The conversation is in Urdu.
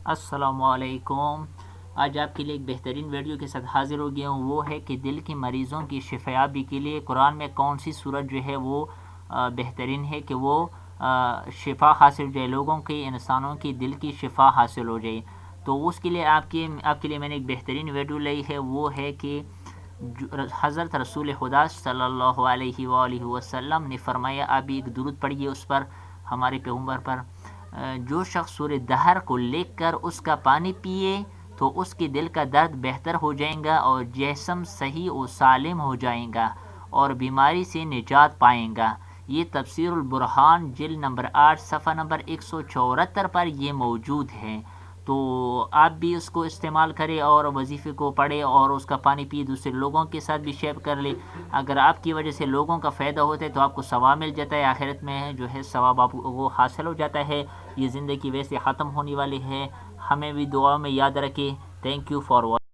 السلام علیکم۔ آج آپ کے لیے ایک بہترین ویڈیو کے ساتھ حاضر ہو گیا ہوں۔ وہ ہے کہ دل کے مریضوں کی شفایابی کے لیے قرآن میں کون سی صورت جو ہے وہ بہترین ہے کہ وہ شفا حاصل ہو جائے، لوگوں کی، انسانوں کی دل کی شفا حاصل ہو جائے۔ تو اس کے لیے آپ کے لیے میں نے ایک بہترین ویڈیو لائی ہے۔ وہ ہے کہ حضرت رسول خدا صلی اللہ علیہ وآلہ وسلم نے فرمایا، آپ بھی ایک درود پڑھیے اس پر، ہمارے پیغمبر پر، جو شخص سورہ دہر کو لکھ کر اس کا پانی پیے تو اس کے دل کا درد بہتر ہو جائے گا اور جسم صحیح و سالم ہو جائے گا اور بیماری سے نجات پائیں گا۔ یہ تفسیر البرہان جلد نمبر 8 صفحہ نمبر 174 پر یہ موجود ہے۔ تو آپ بھی اس کو استعمال کریں اور وظیفے کو پڑھیں اور اس کا پانی پی دوسرے لوگوں کے ساتھ بھی شیئر کر لیں۔ اگر آپ کی وجہ سے لوگوں کا فائدہ ہوتا ہے تو آپ کو ثواب مل جاتا ہے، آخرت میں جو ہے ثواب آپ کو حاصل ہو جاتا ہے۔ یہ زندگی ویسے ختم ہونے والی ہے، ہمیں بھی دعاؤں میں یاد رکھیں۔ Thank you for watching.